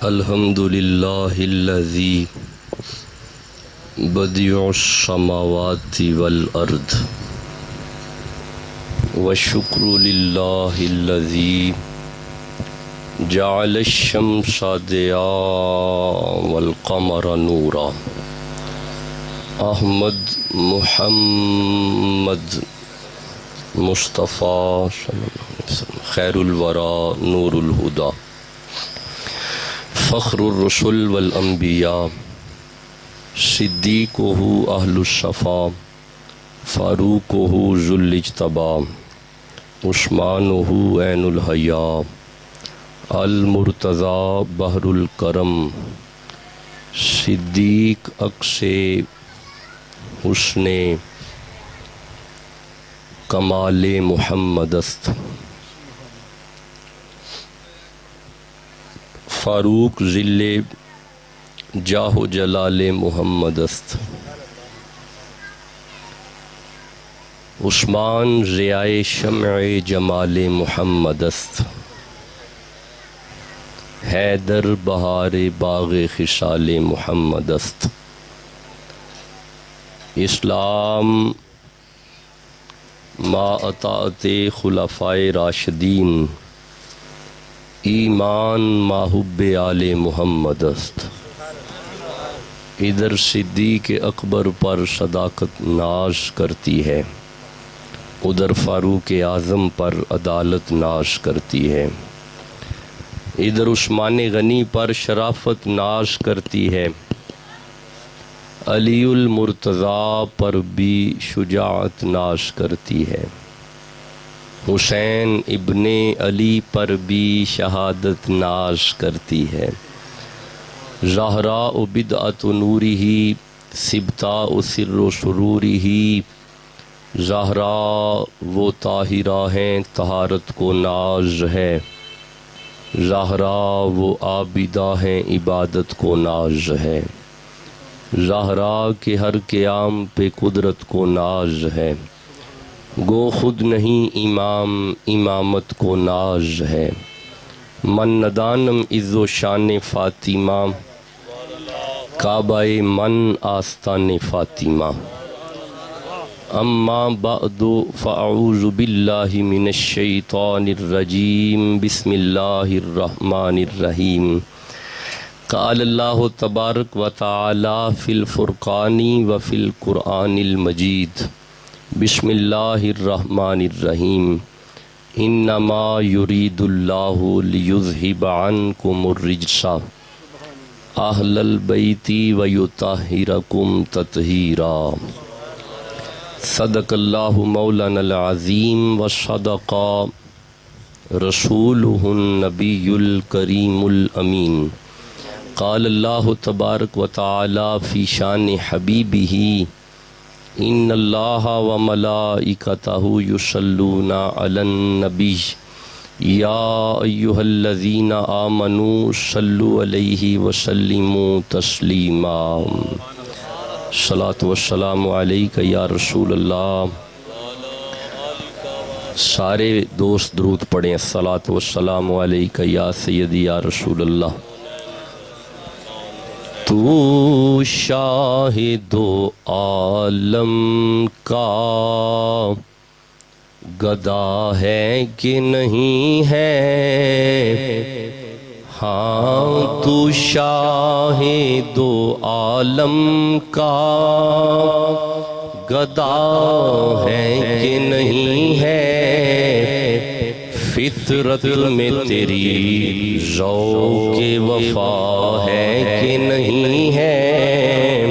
الحمد للہ الذی بدیع السماوات والارض والشکر للہ الذی جعل الشمس ضیاء والقمر نورا احمد محمد مصطفیٰ صلی اللہ علیہ وسلم خیر الورا نور الہدا فخر الرسل والانبیاء صدیقہ اہل الصفا فاروقہ ذو الاجتباء عثمانہ عین الحیاء المرتضی بحر الکرم صدیق عکس حسن کمال محمد است فاروق ذل جاہ و جلال محمد است عثمان ضیاء شمع جمال محمد است حیدر بہار باغ خصال محمد است اسلام ما اطاعت خلفائے راشدین ایمان ما حب آل محمد است ادھر صدیق اکبر پر صداقت ناز کرتی ہے ادھر فاروق اعظم پر عدالت ناز کرتی ہے ادھر عثمان غنی پر شرافت ناز کرتی ہے علی المرتضیٰ پر بھی شجاعت ناز کرتی ہے حسین ابن علی پر بھی شہادت ناز کرتی ہے زہراء بدعۃ نورہ صبطاء سر و سرورہ زہراء وہ طاہرہ ہیں طہارت کو ناز ہے زہراء وہ عابدہ ہیں عبادت کو ناز ہے زہراء کے ہر قیام پہ قدرت کو ناز ہے گو خود نہیں امام امامت کو ناز ہے من ندانم عز و شان فاطمہ کعبہ من آستان فاطمہ اما بعد فاعوذ باللہ من الشیطان الرجیم بسم اللہ الرحمن الرحیم قال اللہ تبارک و تعالی فی الفرقان و فی القرآن المجید بسم اللہ الرحمن الرحیم انما یرید اللہ لیذہب عنکم الرجس اہل البیت ویطہرکم تطہیرا صدق اللہ مولانا العظیم وصدق رسولہ النبی الکریم الامین قال اللہ تبارک و تعالی فی شان حبیبہ ان اللہ و ملائکتہ یصلون علی النبی یا ایہا الذین آمنوا صلوا علیہ وسلموا تسلیما صلاۃ والسلام علیک یا رسول اللہ سارے دوست درود پڑھیں صلاۃ والسلام علیک یا سیدی یا رسول اللہ تو شاہ دو عالم کا گدا ہے کہ نہیں ہے ہاں تو شاہ دو عالم کا گدا ہے کہ نہیں ہے فطرت میں تیری ذوق وفا ہے کہ نہیں ہے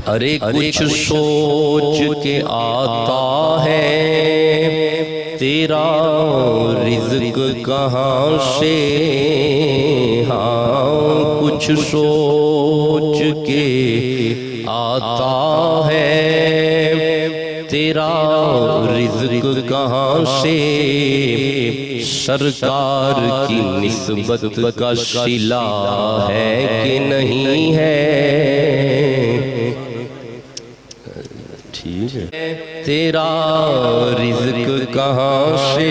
ارے کچھ سوچ کے آتا ہے تیرا رزق کہاں سے ہاں کچھ سوچ کے آتا ہے تیرا رزق کہاں سے سرکار کی نسبت کا صلہ ہے کہ نہیں ہے ٹھیک ہے تیرا رزق کہاں سے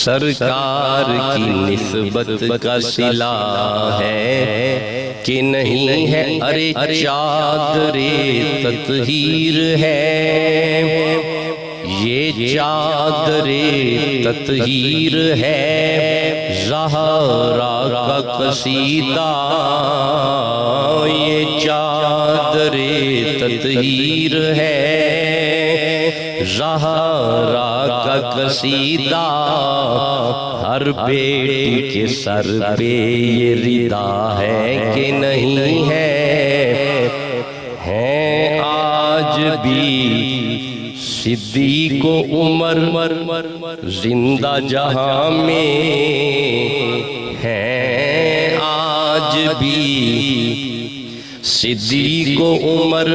سرکار کی نسبت کا صلہ ہے کہ نہیں ہے، ارے چادر تطہیر ہے، یہ چادر تطہیر ہے، زہرا کا قصیدہ، یہ چادر تطہیر ہے، زہرا کا قصیدہ، ہر بیٹی کے سر پہ یہ ردا ہے کہ نہیں ہے آج بھی صدیق و عمر زندہ جہاں میں ہیں، آج بھی صدیق و عمر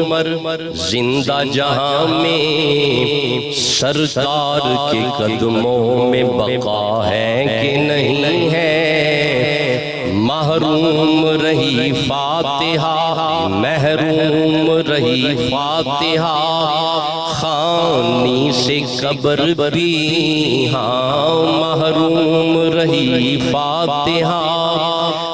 زندہ جہاں میں، سرکار کے قدموں میں بقا ہے کہ نہیں ہے، محروم رہی فاتحہ، محروم رہی فاتحہ، خانی سے قبر بھی، ہاں محروم رہی فاتحہ،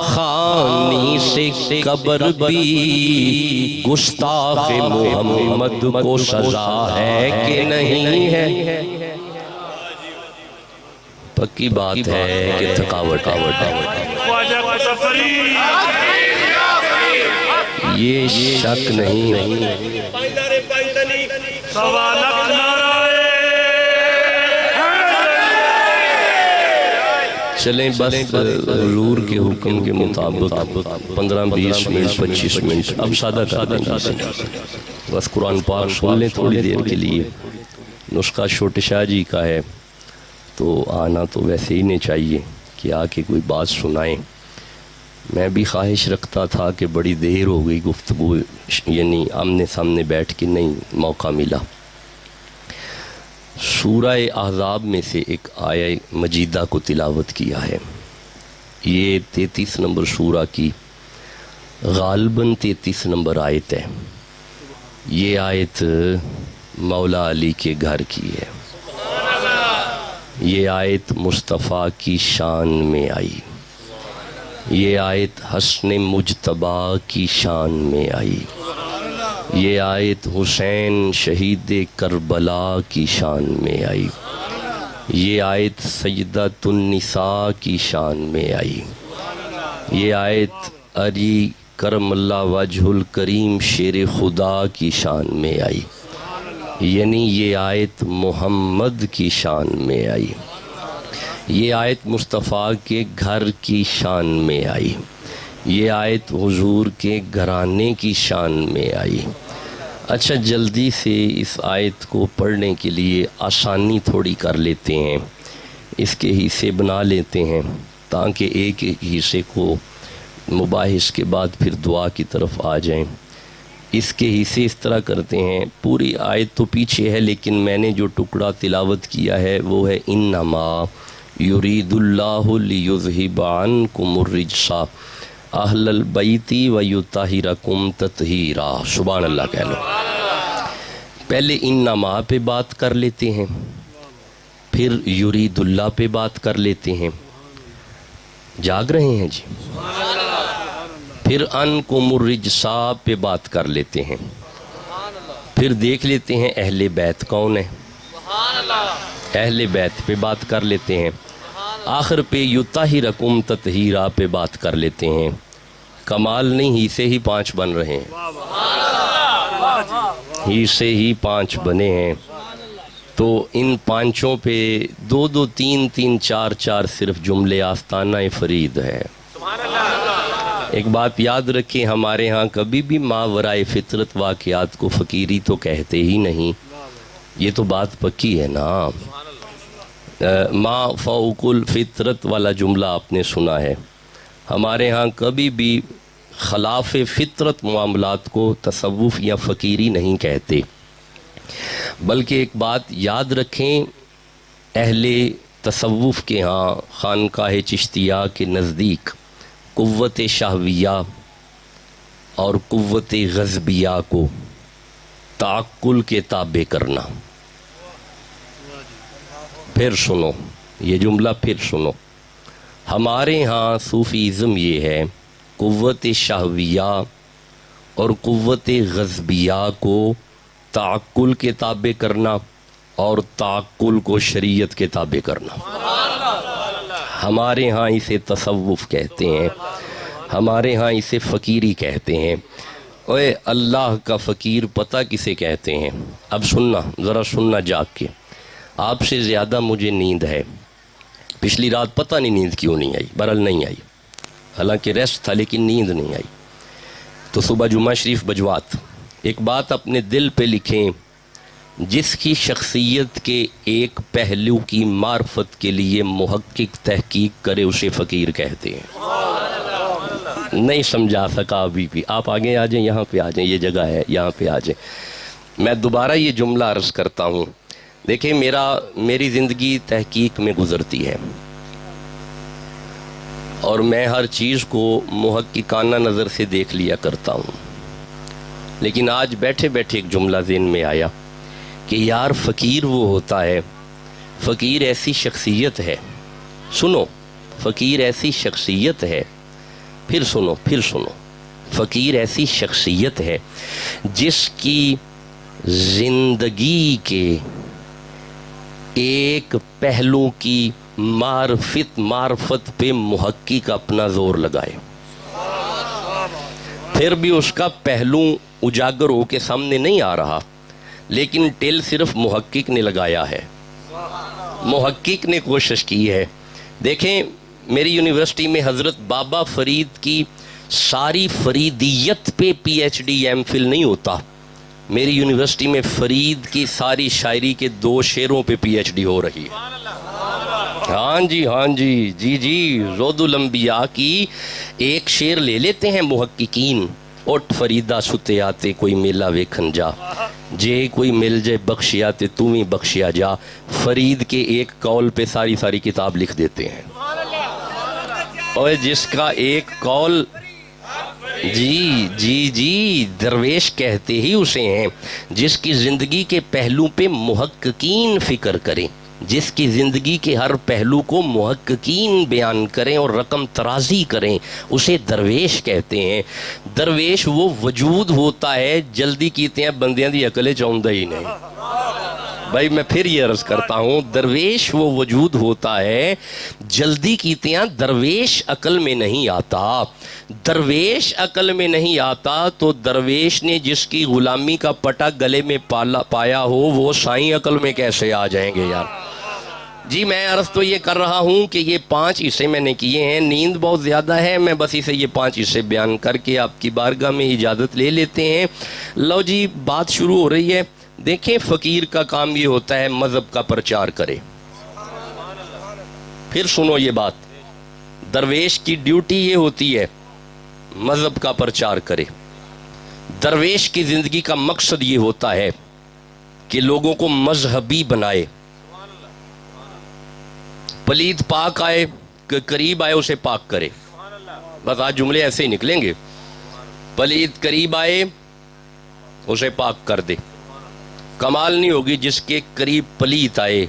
خانی سے قبر بھی، گستاخ محمد کو سزا ہے کہ نہیں ہے؟ پکی بات ہے کہ تھکاوٹ یہ شک نہیں، چلیں بس حضور کے حکم کے مطابق 15-20 منٹ 25 منٹ اب سادہ کر دیں، بس قرآن پاک سن لیں تھوڑی دیر کے لیے۔ نسخہ چھوٹے شاہ جی کا ہے تو آنا تو ویسے ہی نہیں چاہیے کہ آ کے کوئی بات سنائیں۔ میں بھی خواہش رکھتا تھا کہ بڑی دیر ہو گئی گفتگو، یعنی آمنے سامنے بیٹھ کے نہیں موقع ملا۔ سورہ احزاب میں سے ایک آیہ مجیدہ کو تلاوت کیا ہے، یہ 33 نمبر سورہ کی غالباً 33 نمبر آیت ہے۔ یہ آیت مولا علی کے گھر کی ہے، یہ آیت مصطفیٰ کی شان میں آئی، یہ آیت حسن مجتبیٰ کی شان میں آئی، یہ آیت حسین شہید کربلا کی شان میں آئی، یہ آیت سیدۃ النساء کی شان میں آئی، یہ آیت علی کرم اللہ وجہ الکریم شیر خدا کی شان میں آئی، یعنی یہ آیت محمد کی شان میں آئی، یہ آیت مصطفیٰ کے گھر کی شان میں آئی، یہ آیت حضور کے گھرانے کی شان میں آئی۔ اچھا جلدی سے اس آیت کو پڑھنے کے لیے آسانی تھوڑی کر لیتے ہیں، اس کے حصے بنا لیتے ہیں تاکہ ایک ایک حصے کو مباحث کے بعد پھر دعا کی طرف آ جائیں۔ اس کے حصے اس طرح کرتے ہیں، پوری آیت تو پیچھے ہے لیکن میں نے جو ٹکڑا تلاوت کیا ہے وہ ہے انما یرید اللہ لیذہب عنکم الرجس اہل البیت ویطہرکم تطہیرا، سبحان اللہ کہہ لو۔ پہلے انما پہ بات کر لیتے ہیں، پھر یرید اللہ پہ بات کر لیتے ہیں، جاگ رہے ہیں جی، پھر عنکم الرجس پہ بات کر لیتے ہیں، پھر دیکھ لیتے ہیں اہل بیت کون ہے، اہل بیت پہ بات کر لیتے ہیں، آخر پہ یطہرکم تطہیرا پہ بات کر لیتے ہیں۔ کمال نہیں، ہی سے ہی 5 بن رہے ہیں، ہی سے ہی 5 بنے ہیں، تو ان 5 پہ 2-2 3-3 4-4 صرف جملے آستانہ فرید ہے۔ ایک بات یاد رکھیں، ہمارے ہاں کبھی بھی ماورائے فطرت واقعات کو فقیری تو کہتے ہی نہیں، یہ تو بات پکی ہے نا۔ ما فوق الفطرت والا جملہ آپ نے سنا ہے، ہمارے ہاں کبھی بھی خلاف فطرت معاملات کو تصوف یا فقیری نہیں کہتے، بلکہ ایک بات یاد رکھیں، اہل تصوف کے ہاں خانقاہ چشتیہ کے نزدیک قوت شہویہ اور قوت غضبیہ کو تعقل کے تابع کرنا، پھر سنو، یہ جملہ پھر سنو. ہمارے ہاں صوفیزم یہ ہے قوت شہویہ اور قوت غضبیہ کو تعقل کے تابع کرنا اور تعقل کو شریعت کے تابع کرنا. ہمارے ہاں اسے تصوف کہتے ہیں, ہمارے ہاں اسے فقیری کہتے ہیں. اوے اللہ کا فقیر پتہ کسے کہتے ہیں؟ اب سننا, ذرا سننا جاگ کے. آپ سے زیادہ مجھے نیند ہے. پچھلی رات پتہ نہیں نیند کیوں نہیں آئی, برل نہیں آئی, حالانکہ ریسٹ تھا لیکن نیند نہیں آئی. تو صبح جمعہ شریف بجوات ایک بات اپنے دل پہ لکھیں, جس کی شخصیت کے ایک پہلو کی معرفت کے لیے محقق تحقیق کرے اسے فقیر کہتے ہیں. نہیں سمجھا سکا ابھی بھی, آپ آگے آ جائیں, یہاں پہ آ جائیں, یہ جگہ ہے یہاں پہ آ جائیں. میں دوبارہ یہ جملہ عرض کرتا ہوں. دیکھیں میری زندگی تحقیق میں گزرتی ہے اور میں ہر چیز کو محققانہ نظر سے دیکھ لیا کرتا ہوں, لیکن آج بیٹھے بیٹھے ایک جملہ ذہن میں آیا کہ یار فقیر وہ ہوتا ہے, فقیر ایسی شخصیت ہے, سنو, فقیر ایسی شخصیت ہے, پھر سنو, فقیر ایسی شخصیت ہے جس کی زندگی کے ایک پہلو کی معرفت پہ محقق اپنا زور لگائے, پھر بھی اس کا پہلو اجاگر ہو کے سامنے نہیں آ رہا, لیکن ٹیل صرف محقق نے لگایا ہے, محقق نے کوشش کی ہے. دیکھیں میری یونیورسٹی میں حضرت بابا فرید کی ساری فریدیت پہ P H D M Phil نہیں ہوتا. میری یونیورسٹی میں فرید کی ساری شاعری کے 2 شعروں پہ پی ایچ ڈی ہو رہی ہے. ہاں جی زود الانبیاء کی ایک شعر لے لیتے ہیں محققین. اٹھ فریدہ ستے آتے کوئی میلہ ویکھن جا, جے کوئی مل جائے بخشیا تے تم ہی بخشیا جا. فرید کے ایک قول پہ ساری کتاب لکھ دیتے ہیں, اور جس کا ایک قول, جی درویش کہتے ہی اسے ہیں جس کی زندگی کے پہلو پہ محققین فکر کریں, جس کی زندگی کے ہر پہلو کو محققین بیان کریں اور رقم ترازی کریں, اسے درویش کہتے ہیں. درویش وہ وجود ہوتا ہے, جلدی کیتے ہیں بندیاں دی عقلیں چاہندہ ہی نہیں. بھائی میں پھر یہ عرض کرتا ہوں, درویش وہ وجود ہوتا ہے, جلدی کیتے ہیں درویش عقل میں نہیں آتا. درویش عقل میں نہیں آتا تو درویش نے جس کی غلامی کا پٹا گلے میں پایا ہو وہ سائیں عقل میں کیسے آ جائیں گے یار. جی میں عرض تو یہ کر رہا ہوں کہ یہ 5 حصے میں نے کیے ہیں, نیند بہت زیادہ ہے, میں بس اسے یہ 5 حصے بیان کر کے آپ کی بارگاہ میں اجازت لے لیتے ہیں. لو جی بات شروع ہو رہی ہے. دیکھیں فقیر کا کام یہ ہوتا ہے مذہب کا پرچار کرے. پھر سنو یہ بات, درویش کی ڈیوٹی یہ ہوتی ہے مذہب کا پرچار کرے. درویش کی زندگی کا مقصد یہ ہوتا ہے کہ لوگوں کو مذہبی بنائے. پلید پاک آئے, قریب آئے اسے پاک کرے. بس آج جملے ایسے ہی نکلیں گے. پلید قریب آئے اسے پاک کر دے. کمال نہیں ہوگی جس کے قریب پلیت آئے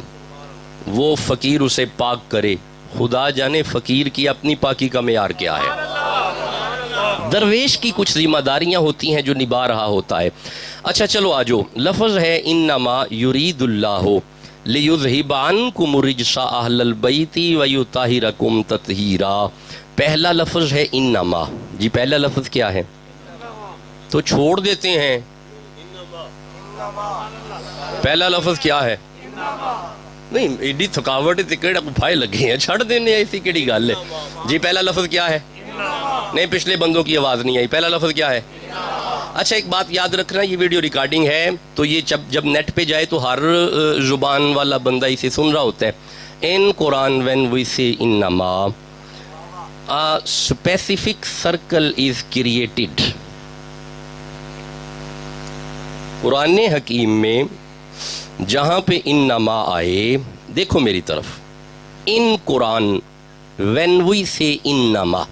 وہ فقیر اسے پاک کرے. خدا جانے فقیر کی اپنی پاکی کا معیار کیا ہے. درویش کی کچھ ذمہ داریاں ہوتی ہیں جو نبھا رہا ہوتا ہے. اچھا چلو آجو, لفظ ہے انما یرید اللہ لیذہب عنکم الرجس اہل البیت ویطہرکم تطہیرا. پہلا لفظ ہے انما. جی پہلا لفظ کیا ہے؟ تو چھوڑ دیتے ہیں. پہلا لفظ کیا ہے؟ نہیں ایڈی تھکاوٹ تکڑ پھائے لگے ہیں, چھڑ دینے ایسی کیڑی گل ہے. جی پہلا لفظ کیا ہے؟ نہیں پچھلے بندوں کی آواز نہیں آئی. پہلا لفظ کیا ہے؟ اچھا ایک بات یاد رکھنا, یہ ویڈیو ریکارڈنگ ہے تو یہ جب نیٹ پہ جائے تو ہر زبان والا بندہ اسے سن رہا ہوتا ہے. ان قرآن when we say انما a specific circle is created. قرآن حکیم میں جہاں پہ انما آئے, دیکھو میری طرف, ان قرآن when we say انما,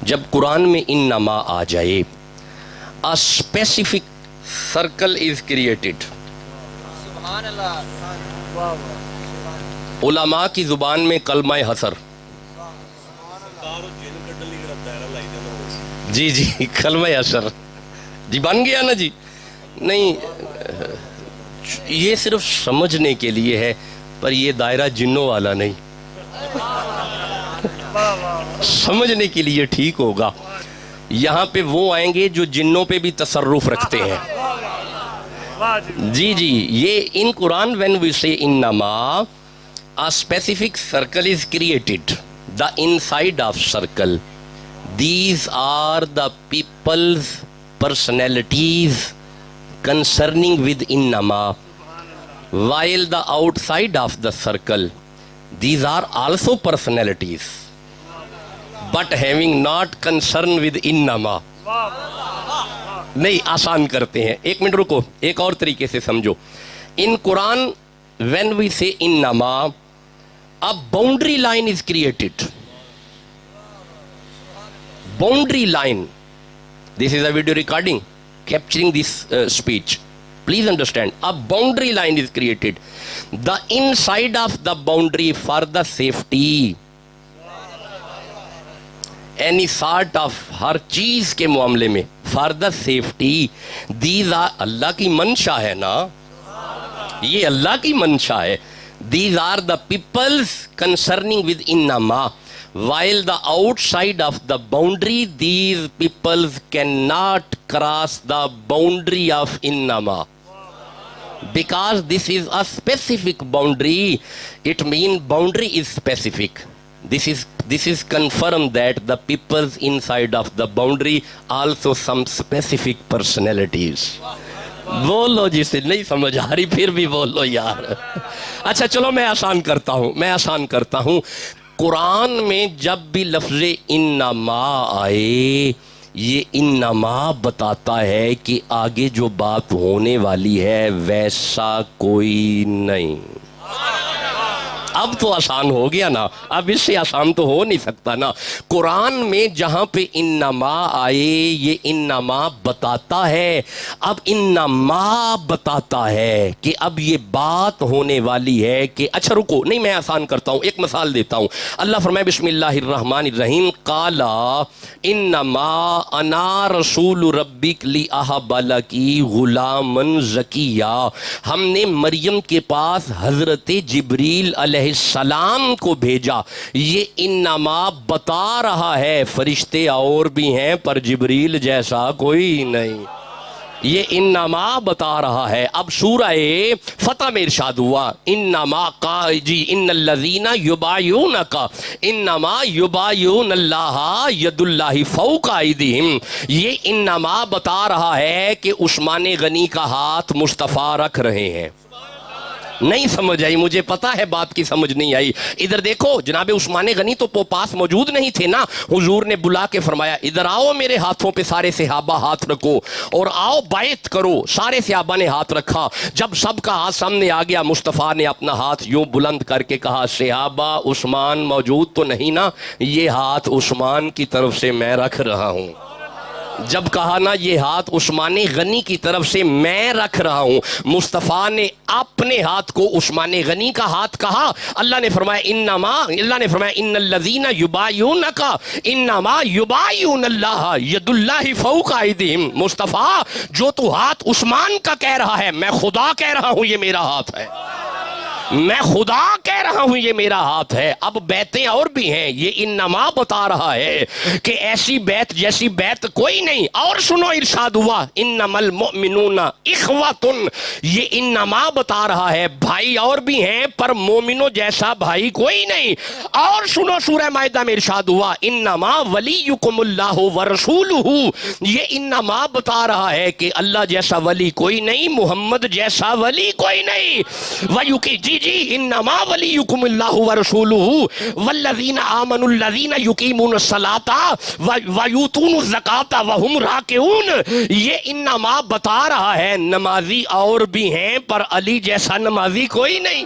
جب قرآن میں انما آ جائے a specific circle is created. علماء کی زبان میں کلمہ حسر، جی جی کلمہ حسر جی بن گیا نا جی. نہیں یہ صرف سمجھنے کے لیے ہے، پر یہ دائرہ جنوں والا نہیں. سمجھنے کے لیے ٹھیک ہوگا. یہاں پہ وہ آئیں گے جو جنوں پہ بھی تصرف رکھتے ہیں. جی جی یہ ان قرآن when we say انما a specific circle is created, the inside of circle, these are the people's personalities concerning with innama, while the outside of the circle, these are also personalities but having not concern with innama. نہیں آسان کرتے ہیں، ایک minute رکو، ایک اور طریقے سے سمجھو. ان قرآن when we say innama, a boundary line is created. Boundary line. This is a video recording capturing this speech. Please understand, a boundary line is created. The inside of the boundary for the safety, any sort of ہر چیز کے معاملے میں for the safety, these are اللہ کی منشا ہے نا، یہ اللہ کی منشا ہے. These are the peoples concerning with innama, while the outside of the boundary, these peoples cannot cross the boundary of innama. Because this is a specific boundary, it means boundary is specific. This is confirmed that the peoples inside of the boundary also some specific personalities. بولو جسے نہیں سمجھ آ رہی پھر بھی بولو یار. اچھا چلو میں آسان کرتا ہوں. قرآن میں جب بھی لفظ انما آئے، یہ انما بتاتا ہے کہ آگے جو بات ہونے والی ہے ویسا کوئی نہیں. اب تو آسان ہو گیا نا، اب اس سے آسان تو ہو نہیں سکتا نا. قرآن میں جہاں پہ انما آئے یہ انما بتاتا ہے، اب انما بتاتا ہے کہ اب یہ بات ہونے والی ہے کہ اچھا رکو، نہیں میں آسان کرتا ہوں، ایک مثال دیتا ہوں. اللہ فرمائے بسم اللہ الرحمن الرحیم، قالا انما انا رسول ربک لاہب لکی غلاما زکیا. ہم نے مریم کے پاس حضرت جبریل علیہ السلام کو بھیجا. یہ انما بتا رہا ہے فرشتے اور بھی ہیں پر جبریل جیسا کوئی نہیں. یہ انما بتا رہا ہے. اب سورہ فتح میں ارشاد ہوا انما جی ان الذین یبایعونک انما یبایعون اللہ ید اللہ فوق ایدیہم. یہ انما بتا رہا ہے کہ عثمان غنی کا ہاتھ مصطفیٰ رکھ رہے ہیں. نہیں سمجھ آئی، مجھے پتا ہے بات کی سمجھ نہیں آئی. ادھر دیکھو جناب عثمان غنی تو پاس موجود نہیں تھے نا. حضور نے بلا کے فرمایا ادھر آؤ، میرے ہاتھوں پہ سارے صحابہ ہاتھ رکھو اور آؤ بیعت کرو. سارے صحابہ نے ہاتھ رکھا. جب سب کا ہاتھ سامنے آ گیا مصطفیٰ نے اپنا ہاتھ یوں بلند کر کے کہا صحابہ عثمان موجود تو نہیں نا، یہ ہاتھ عثمان کی طرف سے میں رکھ رہا ہوں. جب کہا نا یہ ہاتھ عثمان غنی کی طرف سے میں رکھ رہا ہوں، مصطفیٰ نے اپنے ہاتھ کو عثمان غنی کا ہاتھ کہا. اللہ نے فرمایا ان الذین یبایعونک انما یبایعون اللہ ید اللہ فوق ایدیہم. مصطفیٰ جو تو ہاتھ عثمان کا کہہ رہا ہے، میں خدا کہہ رہا ہوں یہ میرا ہاتھ ہے. میں خدا کہہ رہا ہوں یہ میرا ہاتھ ہے. اب بیتیں اور بھی ہیں. یہ انما بتا رہا ہے کہ ایسی بیت جیسی بیت کوئی نہیں. اور سنو ارشاد ہوا انما المؤمنون اخوۃ. یہ انما بتا رہا ہے بھائی اور بھی ہیں پر مومنوں جیسا بھائی کوئی نہیں. اور سنو سورہ مائدہ میں ارشاد ہوا انما ولیکم اللہ ورسولہ. یہ انما بتا رہا ہے کہ اللہ جیسا ولی کوئی نہیں، محمد جیسا ولی کوئی نہیں. ویوکی جی انما ولیکم اللہ ورسولہ والذین آمنوا الذین یقیمون الصلاۃ ویؤتون الزکاۃ وہم راکعون. یہ انما بتا رہا ہے نمازی اور بھی ہیں پر علی جیسا نمازی کوئی نہیں.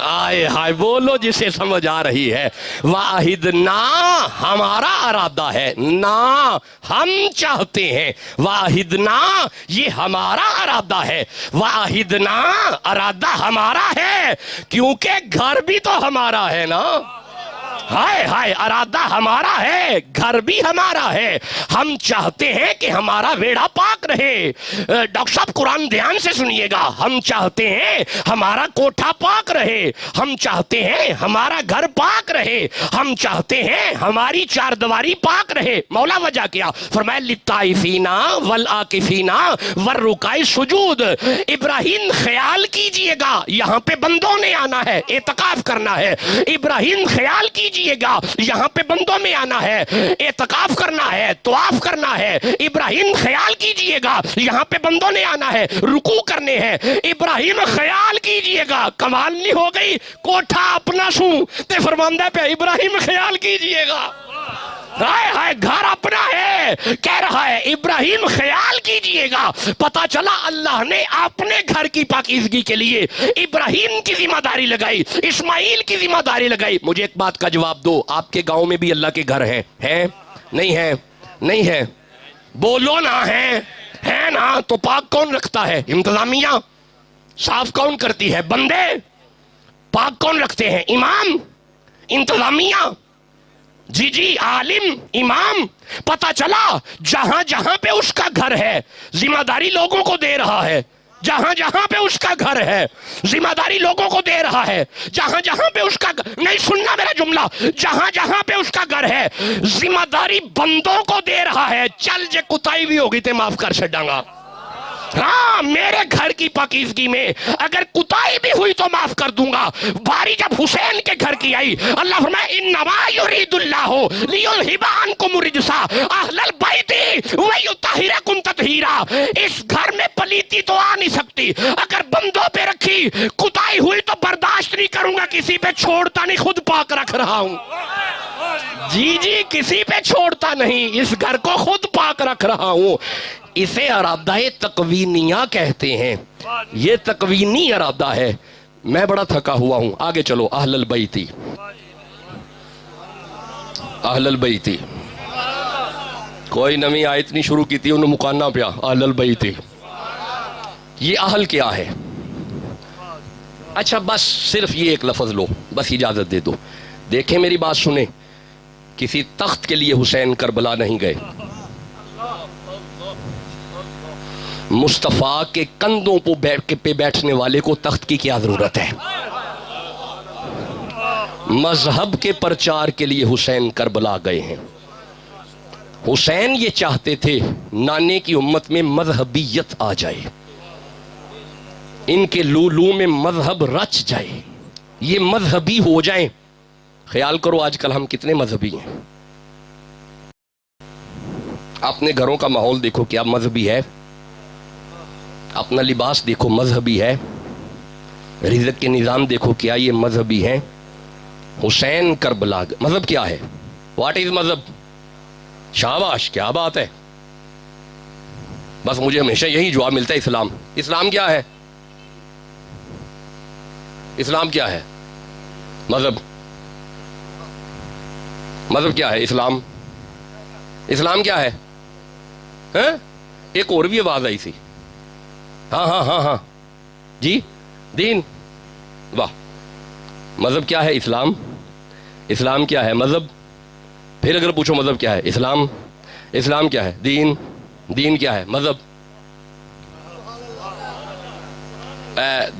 آئے ہائے بولو جسے سمجھ آ رہی ہے. واحد نا ہمارا ارادہ ہے, نا ہم چاہتے ہیں, واحد نا یہ ہمارا ارادہ ہے, واحد نا ارادہ ہمارا ہے, کیونکہ گھر بھی تو ہمارا ہے نا. ہائے ہائے ارادہ ہمارا ہے, گھر بھی ہمارا ہے, ہم چاہتے ہیں کہ ہمارا ویڑا پاک رہے. ڈاکٹر صاحب قرآن دھیان سے سنیے گا, ہم چاہتے ہیں ہمارا کوٹھا پاک رہے, ہم چاہتے ہیں ہمارا گھر پاک رہے, ہم چاہتے ہیں ہماری چار دیواری پاک رہے. مولا وجہ کیا فرمایا للطائفین والعاکفین والرکع السجود. ابراہیم خیال کیجئے گا یہاں پہ بندوں نے آنا ہے, اعتکاف کرنا ہے. ابراہیم خیال کیجئے گا یہاں پہ بندوں میں آنا ہے, اعتکاف کرنا ہے, طواف کرنا ہے. ابراہیم خیال کیجئے گا یہاں پہ بندوں نے آنا ہے, رکوع کرنے ہیں. ابراہیم خیال کیجئے گا, کمال نہیں ہو گئی, کوٹھا اپنا سوں تے فرماندہ پہ ابراہیم خیال کیجئے گا. ہائے ہائے گھر اپنا ہے, کہہ رہا ہے ابراہیم خیال کیجئے گا. پتا چلا اللہ نے اپنے گھر کی پاکیزگی کے لیے ابراہیم کی ذمہ داری لگائی, اسماعیل کی ذمہ داری لگائی. مجھے ایک بات کا جواب دو, آپ کے گاؤں میں بھی اللہ کے گھر ہیں؟ ہیں نہیں ہیں؟ نہیں ہے, بولو نا. ہے نا, تو پاک کون رکھتا ہے؟ انتظامیہ. صاف کون کرتی ہے؟ بندے. پاک کون رکھتے ہیں؟ امام, انتظامیہ. جی عالم, امام. پتا چلا جہاں جہاں پہ اس کا گھر ہے ذمہ داری لوگوں کو دے رہا ہے, جہاں جہاں پہ اس کا گھر ہے ذمہ داری لوگوں کو دے رہا ہے, جہاں جہاں پہ اس کا نہیں سننا میرا جملہ, جہاں جہاں پہ اس کا گھر ہے ذمہ داری بندوں کو دے رہا ہے. چل جے کتائی بھی ہوگی تے معاف کر چھڈاں. ہاں میرے گھر کی پاکیزگی میں اگر کتائی بھی ہوئی تو معاف کر دوں گا. باری جب حسین کے گھر کی آئی, اللہ فرمائے انما یرید اللہ لیذھب عنکم الرجس اہل البیت ویطہرکم تطہیرا. اس گھر میں پلیتی تو آ نہیں سکتی, اگر بندوں پہ رکھی کتائی ہوئی تو برداشت نہیں کروں گا, کسی پہ چھوڑتا نہیں, خود پاک رکھ رہا ہوں. جی کسی پہ چھوڑتا نہیں, اس گھر کو خود پاک رکھ رہا ہوں. اسے ارادہ تکوینیہ کہتے ہیں, یہ تکوینی ارادہ ہے. میں بڑا تھکا ہوا ہوں, آگے چلو. اہل البیتی, اہل البیتی, کوئی نمی آیت نہیں شروع کی تھی انہوں مکانہ پیا. اہل البیتی, یہ اہل کیا ہے؟ اچھا بس صرف یہ ایک لفظ لو, بس اجازت دے دو. دیکھیں میری بات سنیں, کسی تخت کے لیے حسین کربلا نہیں گئے, مصطفیٰ کے کندھوں پہ بیٹھنے والے کو تخت کی کیا ضرورت ہے؟ مذہب کے پرچار کے لیے حسین کربلا گئے ہیں. حسین یہ چاہتے تھے نانے کی امت میں مذہبیت آ جائے, ان کے لولو میں مذہب رچ جائے, یہ مذہبی ہو جائیں. خیال کرو آج کل ہم کتنے مذہبی ہیں. اپنے گھروں کا ماحول دیکھو کیا مذہبی ہے, اپنا لباس دیکھو مذہبی ہے, رزق کے نظام دیکھو کیا یہ مذہبی ہیں. حسین کربلا, مذہب کیا ہے؟ واٹ از مذہب؟ شاباش, کیا بات ہے. بس مجھے ہمیشہ یہی جواب ملتا ہے, اسلام. اسلام کیا ہے؟ اسلام کیا ہے؟ مذہب. مذہب کیا ہے؟ اسلام. اسلام کیا ہے؟ ایک اور بھی آواز آئی سی. ہاں جی, دین. واہ, مذہب کیا ہے؟ اسلام. اسلام کیا ہے؟ مذہب. پھر اگر پوچھو مذہب کیا ہے؟ اسلام. اسلام کیا ہے؟ دین. دین کیا ہے؟ مذہب.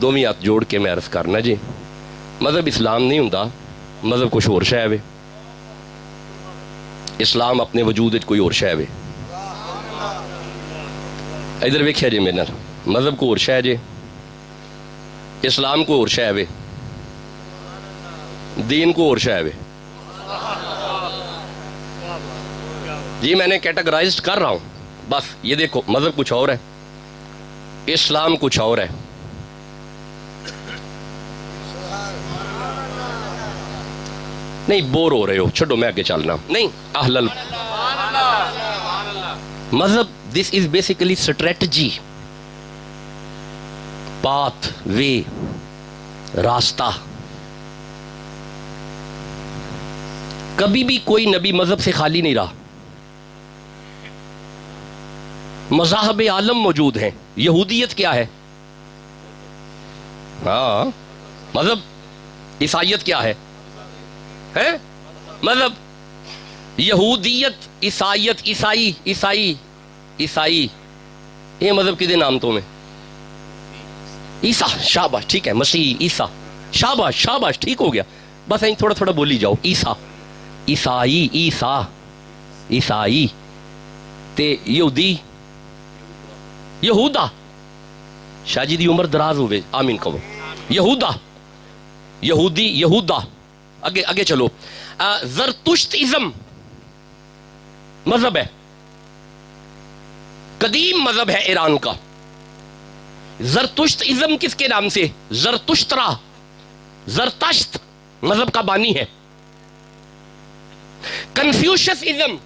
دومی ہاتھ جوڑ کے میں عرض کرنا جی, مذہب اسلام نہیں ہوندا, مذہب کچھ اور شے وے. اسلام اپنے وجود کوئی اور شے وے. ادھر ویکھیا جی میرے نال, مذہب کو اور شے جے, اسلام کو اور شے وے, دین کو اور شے وے. جی میں نے کیٹاگرائز کر رہا ہوں, بس یہ دیکھو مذہب کچھ اور ہے, اسلام کچھ اور ہے. نہیں بور ہو رہے ہو, چھڈو میں آگے چلنا. نہیں اہل مذہب, this is basically strategy, pathway, راستہ, کبھی بھی کوئی نبی مذہب سے خالی نہیں رہا. مذاہب عالم موجود ہیں. یہودیت کیا ہے؟ ہاں مذہب. عیسائیت کیا ہے؟ مذہب. یہودیت، عیسائیت، عیسائی یہ مذہب کدے نام تو میں؟ عیسیٰ. شاباش، ٹھیک ہے. مسیح، عیسیٰ. شاباش ٹھیک ہو گیا. بس یہیں تھوڑا تھوڑا بولی جاؤ. عیسیٰ، عیسائی، عیسائی تے یہودی، یہودا. شاہ جی دی عمر دراز ہوئے، آمین کہو. یہودا، یہودی، یہودا. اگے چلو. زرتشت ازم مذہب ہے، قدیم مذہب ہے ایران کا. زرتشت ازم کس کے نام سے؟ زرتشترا. زرتشت مذہب کا بانی ہے. کنفیوشس ازم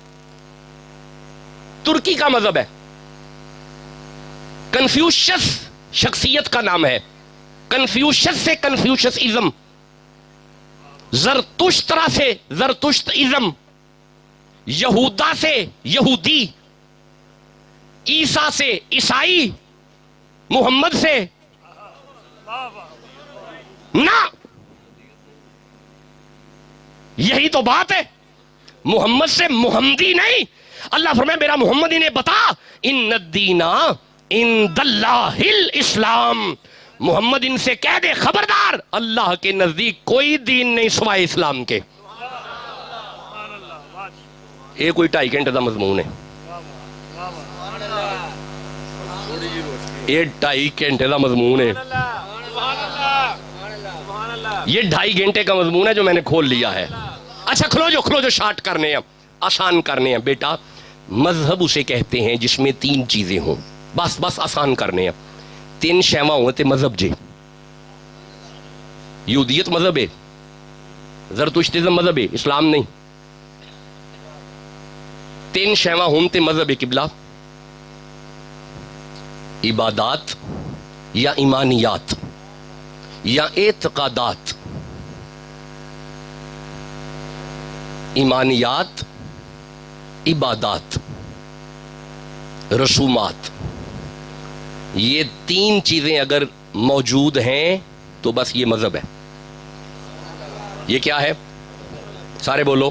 ترکی کا مذہب ہے. کنفیوشس شخصیت کا نام ہے. کنفیوشس سے کنفیوشس ازم. زرتشترا سے زرتشت ازم. یہودا سے یہودی. عیسیٰ سے عیسائی. محمد سے نہ. یہی تو بات ہے. محمد سے محمدی نہیں. اللہ فرمائے میرا محمد انہیں بتا ان الدین عند اللہ الاسلام. محمد ان سے کہہ دے خبردار، اللہ کے نزدیک کوئی دین نہیں سوائے اسلام کے. یہ کوئی 2.5 گھنٹے کا مضمون ہے. یہ 2.5 گھنٹے کا مضمون ہے. یہ 2.5 گھنٹے کا مضمون ہے جو میں نے کھول لیا ہے. اچھا کھلو جو شارٹ کرنے ہیں، آسان کرنے ہیں. بیٹا مذہب اسے کہتے ہیں جس میں 3 چیزیں ہوں. بس آسان کرنے ہیں. 3 شیواں ہوتے مذہب جی. یہودیت مذہب ہے، زرتشتزم مذہب ہے، اسلام نہیں. 3 شیواں ہوتے مذہب قبلہ. عبادات یا ایمانیات یا اعتقادات. ایمانیات، عبادات، رسومات. یہ 3 چیزیں اگر موجود ہیں تو بس یہ مذہب ہے. یہ کیا ہے؟ سارے بولو.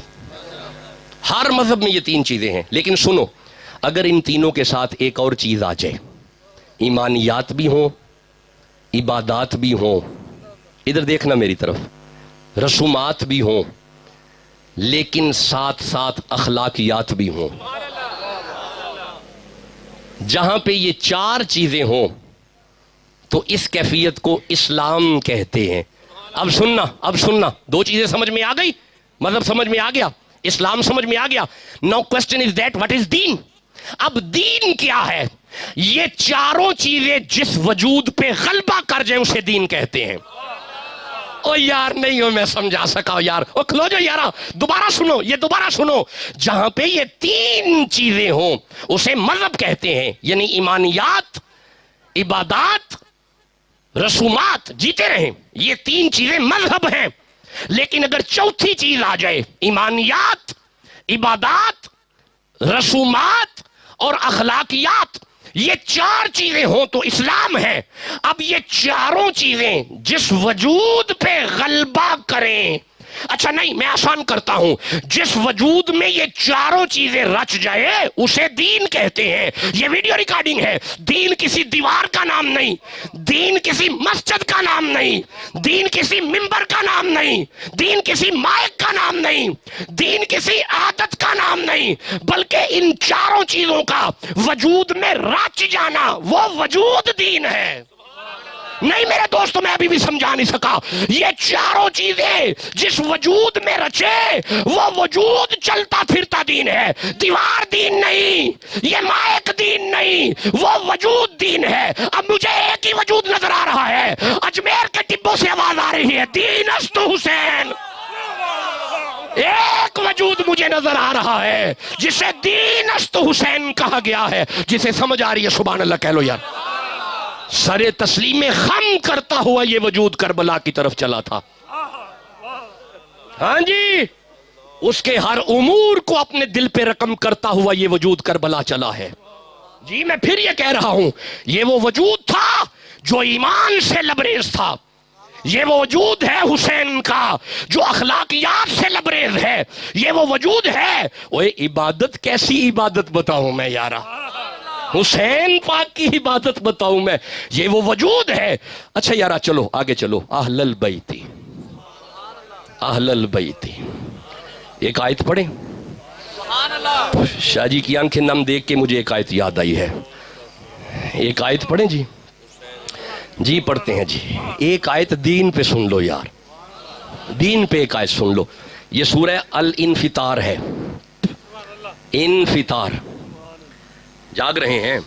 ہر مذہب میں یہ 3 چیزیں ہیں. لیکن سنو، اگر ان تینوں کے ساتھ ایک اور چیز آ جائے، ایمانیات بھی ہوں، عبادات بھی ہوں، ادھر دیکھنا میری طرف، رسومات بھی ہوں، لیکن ساتھ ساتھ اخلاقیات بھی ہوں. جہاں پہ یہ 4 چیزیں ہوں تو اس کیفیت کو اسلام کہتے ہیں. اب سننا 2 چیزیں سمجھ میں آ گئی. مذہب سمجھ میں آ گیا، اسلام سمجھ میں آ گیا. Now question is that what is then. اب دین کیا ہے؟ یہ 4 چیزیں جس وجود پہ غلبہ کر جائیں اسے دین کہتے ہیں. او یار نہیں ہو میں سمجھا سکا یار. او کھلو جو یارا، دوبارہ سنو. جہاں پہ یہ 3 چیزیں ہوں اسے مذہب کہتے ہیں. یعنی ایمانیات، عبادات، رسومات جیتے رہیں، یہ 3 چیزیں مذہب ہیں. لیکن اگر 4تھی چیز آ جائے، ایمانیات، عبادات، رسومات اور اخلاقیات، یہ 4 چیزیں ہوں تو اسلام ہے. اب یہ 4 چیزیں جس وجود پہ غلبہ کریں، اچھا نہیں میں آسان کرتا ہوں، جس وجود میں یہ 4 چیزیں رچ جائے اسے دین کہتے ہیں. یہ ویڈیو ریکارڈنگ ہے. دین کسی دیوار کا نام نہیں، دین کسی مسجد کا نام نہیں، دین کسی منبر کا نام نہیں، دین کسی مائک کا نام نہیں، دین کسی عادت کا نام نہیں، بلکہ ان 4 چیزوں کا وجود میں رچ جانا وہ وجود دین ہے. نہیں میرے دوستوں میں ابھی بھی سمجھا نہیں سکا. یہ 4 چیزیں جس وجود میں رچے وہ وجود چلتا پھرتا دین ہے. دیوار دین نہیں، یہ مائک دین نہیں، وہ وجود دین ہے. اب مجھے ایک ہی وجود نظر آ رہا ہے، اجمیر کے ٹبوں سے آواز آ رہی ہے، دین است حسین. ایک وجود مجھے نظر آ رہا ہے جسے دین است حسین کہا گیا ہے. جسے سمجھ آ رہی ہے سبحان اللہ کہہ لو یار. سر تسلیم خم کرتا ہوا یہ وجود کربلا کی طرف چلا تھا. ہاں جی اس کے ہر امور کو اپنے دل پہ رقم کرتا ہوا یہ وجود کربلا چلا ہے. جی میں پھر یہ کہہ رہا ہوں، یہ وہ وجود تھا جو ایمان سے لبریز تھا. یہ وہ وجود ہے حسین کا جو اخلاقیات سے لبریز ہے. یہ وہ وجود ہے. اوے عبادت کیسی عبادت بتاؤں میں یارا، حسین پاک کی عبادت بتاؤں میں. یہ وہ وجود ہے. اچھا یارا چلو آگے چلو. اہل البیتی، اہل البیتی، ایک آیت پڑھیں. شاہ جی کی آنکھیں نم دیکھ کے مجھے ایک آیت یاد آئی ہے. ایک آیت پڑھیں جی. جی پڑھتے ہیں جی. ایک آیت دین پہ سن لو یار، دین پہ ایک آیت سن لو. یہ سورہ الانفطار ہے. انفطار، جاگ رہے ہیں؟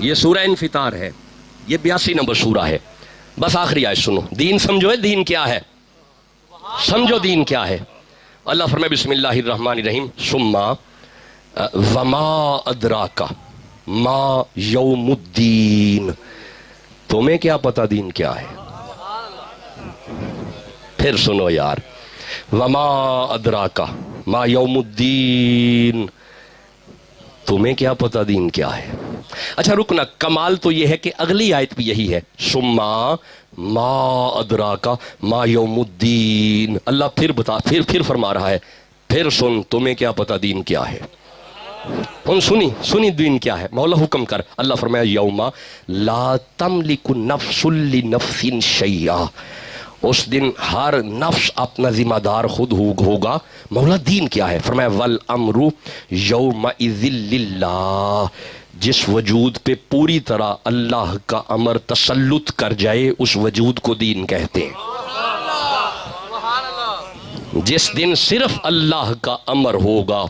یہ سورہ انفطار ہے. یہ 82 نمبر سورہ ہے. بس آخری آیت سنو. دین سمجھو ہے دین کیا ہے، سمجھو دین کیا ہے. اللہ فرمائے بسم اللہ الرحمن الرحیم ثم وما ادراک ما یوم الدین. تمہیں کیا پتا دین کیا ہے؟ پھر سنو یار. وما ادراک ما یوم الدین، تمہیں کیا پتا دین کیا ہے؟ اچھا رکنا، کمال تو یہ ہے کہ اگلی آیت بھی یہی ہے. ثم ما ادراک ما یوم الدین. اللہ پھر بتا، پھر فرما رہا ہے پھر سن تمہیں کیا پتا دین کیا ہے. ہم سنی دین کیا ہے. مولا حکم کر. اللہ فرمایا یوم لا تملک نفس لنفس شیئا. اس دن ہر نفس اپنا ذمہ دار خود ہوگا. مولا دین کیا ہے؟ فرمایا والامر یومئذ للہ. جس وجود پہ پوری طرح اللہ کا امر تسلط کر جائے اس وجود کو دین کہتے ہیں. جس دن صرف اللہ کا امر ہوگا،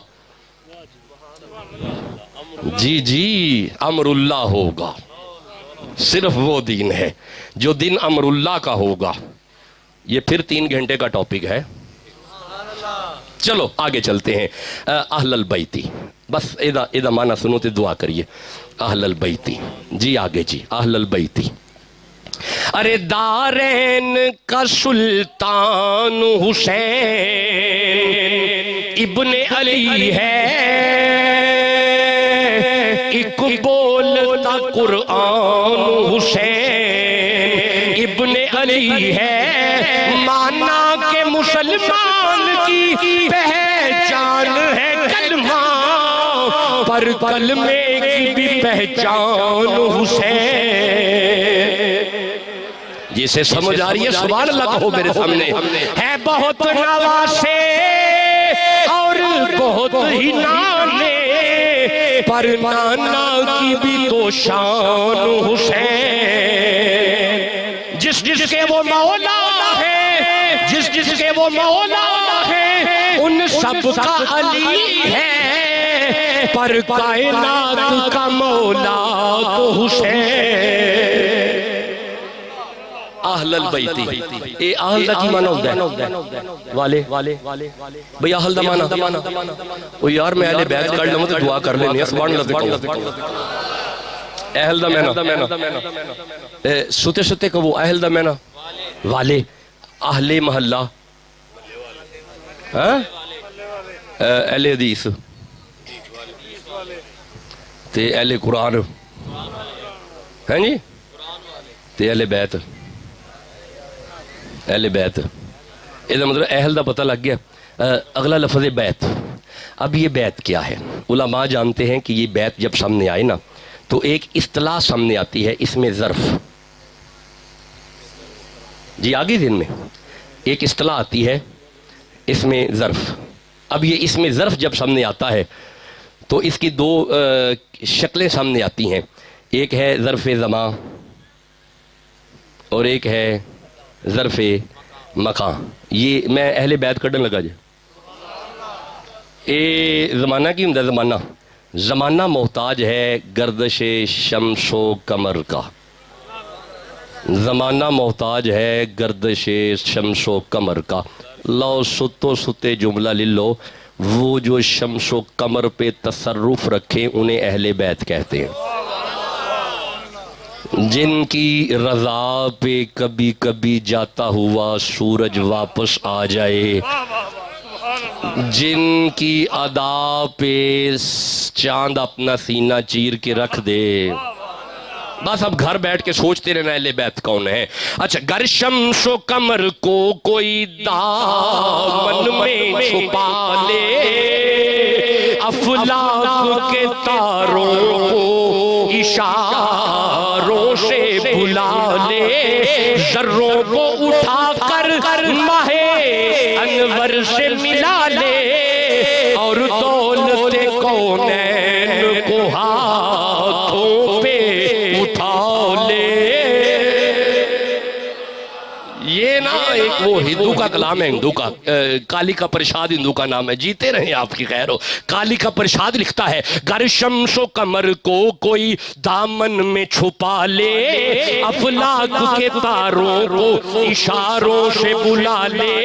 جی امر اللہ ہوگا، صرف وہ دین ہے. جو دن امر اللہ کا ہوگا. یہ پھر 3 گھنٹے کا ٹاپک ہے. چلو آگے چلتے ہیں. اہل البیتی، بس ایدہ معنی سنو تے دعا کریے. اہل البیتی، جی آگے جی. اہل البیتی، ارے دارین کا سلطان حسین ابن علی ہے. ایک بولتا قرآن حسین ابن علی ہے. مانا کہ مسلمان کی پہچان ہے کلمہ، پر کلمے کی بھی پہچان حسین. جسے سمجھ آ رہی ہے سبحان اللہ کہو میرے سامنے. ہے بہت نواسے اور بہت ہی نانے، پر نانا کی بھی تو شان حسین. جس کے وہ مولا ہے، جس کے وہ مولا ہے، ان سب کا علی ہے، پر کائنات کا مولا تو حسین. اہل البیتی، اے اہل دا کی معنی ہوتا ہے والے بھئی. اہل دا معنی او یار میں اہل بیت کر لوں تو دعا کر لیں. سبحان اللہ. اہل دا معنی ستے کہو. اہل دا معنی والے، اہل محلہ، اہل حدیث تے اہل قرآن ہیں جی، تے اہل بیت. اہل بیت یہ مطلب اہل دا پتہ لگ گیا. اگلا لفظ بیت. اب یہ بیت کیا ہے؟ علماء جانتے ہیں کہ یہ بیت جب سامنے آئے نا تو ایک اصطلاح سامنے آتی ہے، اس میں ظرف. جی آگے دن میں ایک اصطلاح آتی ہے اس میں ظرف. اب یہ اس میں ظرف جب سامنے آتا ہے تو اس کی 2 شکلیں سامنے آتی ہیں. ایک ہے ظرف زمان اور ایک ہے ظرف مکان. یہ میں اہل بیت کرنے لگا جی. اے زمانہ کی ہوں زمانہ. زمانہ محتاج ہے گردش شمس و قمر کا. زمانہ محتاج ہے گردش شمس و قمر کا. لو ستو ستے جملہ للو. وہ جو شمس و قمر پہ تصرف رکھیں انہیں اہل بیت کہتے ہیں. جن کی رضا پہ کبھی کبھی جاتا ہوا سورج واپس آ جائے جن کی ادا پہ چاند اپنا سینہ چیر کے رکھ دے. بس اب گھر بیٹھ کے سوچتے رہنا اہل بیت کون ہے. اچھا، گر شمس و قمر کو کوئی دامن میں چھپا لے، افلاک کے تاروں کو اشاروں سے بلا لے، ذروں کو اٹھا کر ماہ انور سے ملا لے، اور دولت کونین کو ہاتھوں پہ اٹھا لے. یہ نا ایک وہ ہندو کا کلام ہے، ہندو کا، کالی کا پرشاد ہندو کا نام ہے، جیتے رہیں آپ کی خیر ہو. کالی کا پرشاد لکھتا ہے، گر شمس و قمر کو کوئی دامن میں چھپا لے، افلاک کے تاروں کو اشاروں سے بلا لے،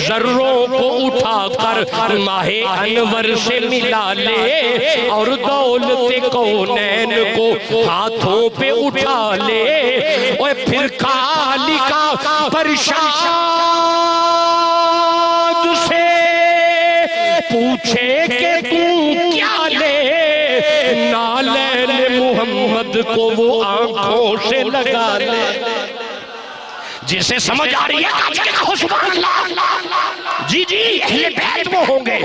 ذروں کو اٹھا کر ماہ انور سے ملا لے، اور دولت کونین کو ہاتھوں پہ اٹھا لے. اور پھر کالی کا پرشاد سے پوچھے کہ تو کیا لے، نالین محمد کو وہ آنکھوں سے لگا لے. جسے سمجھ آ رہی ہے سبحان اللہ. جی جی، اہل بیت وہ ہوں گے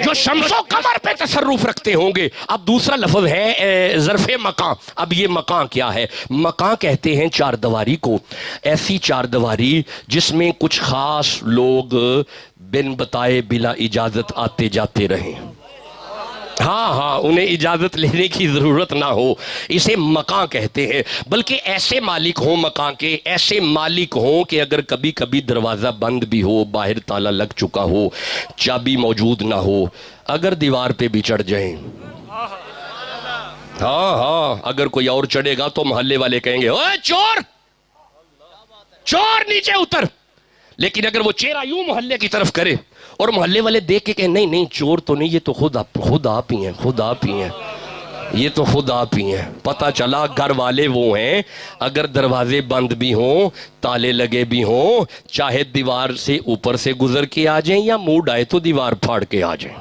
جو شمس و قمر پہ تصرف رکھتے ہوں گے. اب دوسرا لفظ ہے ظرف مکان. اب یہ مکان کیا ہے؟ مکان کہتے ہیں چار دیواری کو، ایسی چار دیواری جس میں کچھ خاص لوگ بن بتائے بلا اجازت آتے جاتے رہیں. ہاں انہیں اجازت لینے کی ضرورت نہ ہو، اسے مکان کہتے ہیں. بلکہ ایسے مالک ہوں مکان کے، ایسے مالک ہوں کہ اگر کبھی کبھی دروازہ بند بھی ہو، باہر تالا لگ چکا ہو، چابی موجود نہ ہو، اگر دیوار پہ بھی چڑھ جائیں، ہاں اگر کوئی اور چڑھے گا تو محلے والے کہیں گے اوے چور، چور نیچے اتر. لیکن اگر وہ چہرہ یوں محلے کی طرف کرے اور محلے والے دیکھ کے کہیں نہیں چور تو نہیں، یہ تو خود آپ ہی ہیں، یہ تو خود آپ ہی ہیں. پتہ چلا گھر والے وہ ہیں، اگر دروازے بند بھی ہوں، تالے لگے بھی ہوں، چاہے دیوار سے اوپر سے گزر کے آ جائیں یا موڈ آئے تو دیوار پھاڑ کے آ جائیں.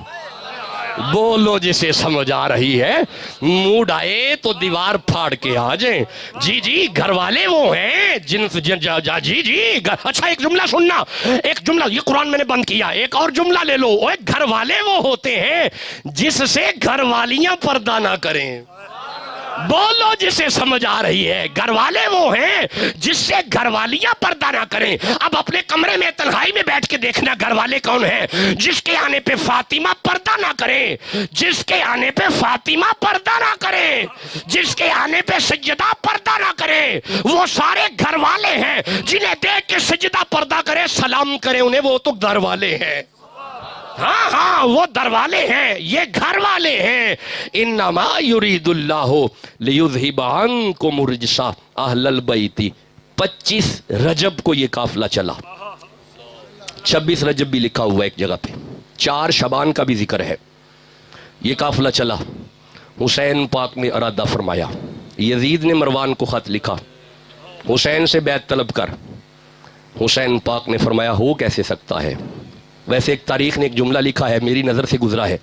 بولو جسے سمجھ آ رہی ہے، موڈ آئے تو دیوار پھاڑ کے آ جائیں. جی گھر والے وہ ہیں جی. اچھا ایک جملہ سننا، ایک جملہ یہ قرآن میں نے بند کیا، ایک اور جملہ لے لو. گھر والے وہ ہوتے ہیں جس سے گھر والیاں پردہ نہ کریں. بولو جسے سمجھ آ رہی ہے. گھر والے وہ ہیں جس سے گھر والیاں پردہ نہ کریں. اب اپنے کمرے میں تنہائی میں بیٹھ کے دیکھنا گھر والے کون ہیں. جس کے آنے پہ فاطمہ پردہ نہ کریں، جس کے آنے پہ فاطمہ پردہ نہ کریں، جس کے آنے پہ سجدہ پردہ نہ کریں، وہ سارے گھر والے ہیں. جنہیں دیکھ کے سجدہ پردہ کرے، سلام کرے انہیں، وہ تو گھر والے ہیں. ہاں وہ در والے ہیں، یہ گھر والے ہیں. انما یرید اللہ لیذھب عنکم الرجس اہل البیت. 25 رجب کو یہ قافلہ چلا، 26 رجب بھی لکھا ہوا ایک جگہ پہ، 4 شعبان کا بھی ذکر ہے. یہ قافلہ چلا، حسین پاک نے ارادہ فرمایا، یزید نے مروان کو خط لکھا، حسین سے بیعت طلب کر. حسین پاک نے فرمایا ہو کیسے سکتا ہے. ویسے ایک تاریخ نے ایک جملہ لکھا ہے، میری نظر سے گزرا ہے،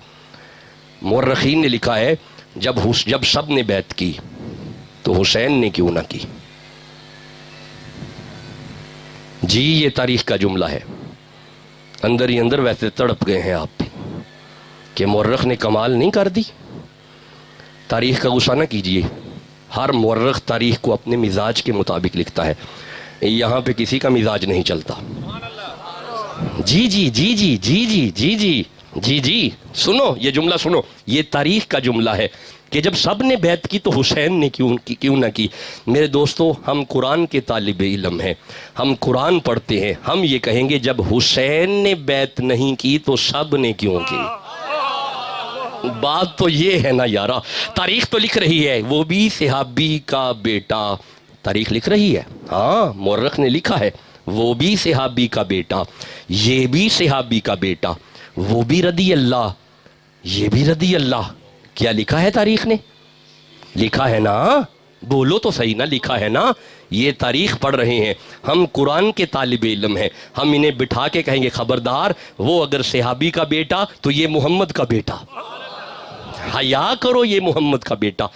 مورخین نے لکھا ہے جب سب نے بیعت کی تو حسین نے کیوں نہ کی. جی یہ تاریخ کا جملہ ہے. اندر ہی اندر ویسے تڑپ گئے ہیں آپ بھی کہ مورخ نے کمال نہیں کر دی. تاریخ کا غصہ نہ کیجئے، ہر مورخ تاریخ کو اپنے مزاج کے مطابق لکھتا ہے. یہاں پہ کسی کا مزاج نہیں چلتا. جی سنو یہ جملہ سنو، یہ تاریخ کا جملہ ہے کہ جب سب نے بیعت کی تو حسین نے کیوں نہ کی. میرے دوستو، ہم قرآن کے طالب علم ہیں، ہم قرآن پڑھتے ہیں، ہم یہ کہیں گے جب حسین نے بیعت نہیں کی تو سب نے کیوں کی. بات تو یہ ہے نا یارا. تاریخ تو لکھ رہی ہے وہ بھی صحابی کا بیٹا، تاریخ لکھ رہی ہے. ہاں مورخ نے لکھا ہے وہ بھی صحابی کا بیٹا، یہ بھی صحابی کا بیٹا، وہ بھی رضی اللہ، یہ بھی رضی اللہ. کیا لکھا ہے تاریخ نے؟ لکھا ہے نا، بولو تو صحیح نا، لکھا ہے نا. یہ تاریخ پڑھ رہے ہیں، ہم قرآن کے طالب علم ہیں، ہم انہیں بٹھا کے کہیں گے خبردار وہ اگر صحابی کا بیٹا تو یہ محمد کا بیٹا، حیا کرو یہ محمد کا بیٹا۔